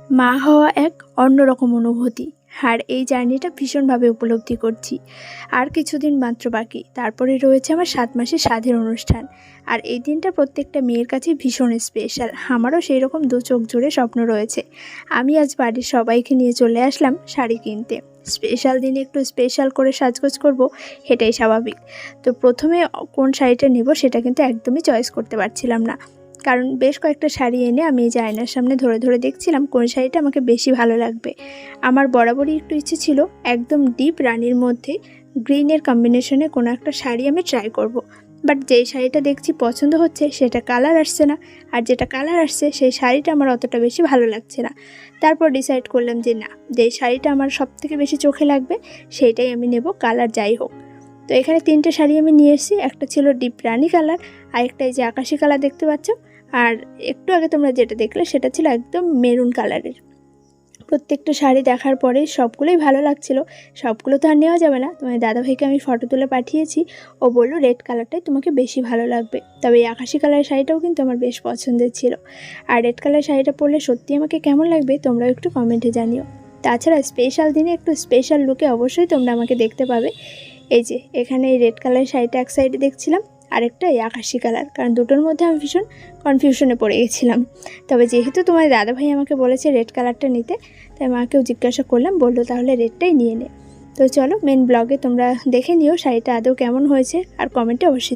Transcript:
মা হওয়া এক অন্যরকম অনুভূতি, আর এই জার্নিটা ভীষণভাবে উপলব্ধি করছি। আর কিছুদিন মাত্র বাকি, তারপরে রয়েছে আমার 7 মাসের স্বাধীন অনুষ্ঠান। আর এই দিনটা প্রত্যেকটা মেয়ের কাছে ভীষণ স্পেশাল। আমারও সেই রকম দু চোখ জুড়ে স্বপ্ন রয়েছে। আমি আজ বাড়ির সবাইকে নিয়ে চলে আসলাম শাড়ি কিনতে। স্পেশাল দিনে একটু স্পেশাল করে সাজগোজ করব, এটাই স্বাভাবিক। তো প্রথমে কোন শাড়িটা নেব সেটা কিন্তু একদমই চয়েস করতে পারছিলাম না, কারণ বেশ কয়েকটা শাড়ি এনে আমি এই যে আয়নার সামনে ধরে ধরে দেখছিলাম কোন শাড়িটা আমাকে বেশি ভালো লাগবে। আমার বরাবরই একটু ইচ্ছে ছিল একদম ডিপ রানির মধ্যে গ্রিনের কম্বিনেশনে কোনো একটা শাড়ি আমি ট্রাই করব। বাট যেই শাড়িটা দেখছি পছন্দ হচ্ছে সেটা কালার আসছে না, আর যেটা কালার আসছে সেই শাড়িটা আমার অতটা বেশি ভালো লাগছে না। তারপর ডিসাইড করলাম যে না, যেই শাড়িটা আমার সবথেকে বেশি চোখে লাগবে সেইটাই আমি নেব, কালার যাই হোক। তো এখানে 3টে শাড়ি আমি নিয়ে এসেছি। একটা ছিল ডিপ রানি কালার, আরেকটা এই যে আকাশি কালার দেখতে পাচ্ছ, আর একটু আগে তোমরা যেটা দেখলে সেটা ছিল একদম মেরুন কালারের। প্রত্যেকটা শাড়ি দেখার পরে সবগুলোই ভালো লাগছিল। সবগুলো তো আর নেওয়া যাবে না, তোমার দাদাভাইকে আমি ফটো তুলে পাঠিয়েছি। ও বললো রেড কালারটাই তোমাকে বেশি ভালো লাগবে। তবে এই আকাশি কালারের শাড়িটাও কিন্তু আমার বেশ পছন্দের ছিল। আর রেড কালার শাড়িটা পরলে সত্যি আমাকে কেমন লাগবে তোমরাও একটু কমেন্টে জানিও। তাছাড়া স্পেশাল দিনে একটু স্পেশাল লুকে অবশ্যই তোমরা আমাকে দেখতে পাবে। এই যে এখানে এই রেড কালারের শাড়িটা এক সাইডে দেখছিলাম, আরেকটা এই আকাশি কালার, কারণ দুটোর মধ্যে আমি ভীষণ কনফিউশনে পড়ে গেছিলাম। তবে যেহেতু তোমার দাদাভাই আমাকে বলেছে রেড কালারটা নিতে, তাই মাকেও জিজ্ঞাসা করলাম, বললো তাহলে রেডটাই নিয়ে নে। তো চলো মেন ব্লগে তোমরা দেখে নিও শাড়িটা আদৌ কেমন হয়েছে, আর কমেন্টে অবশ্যই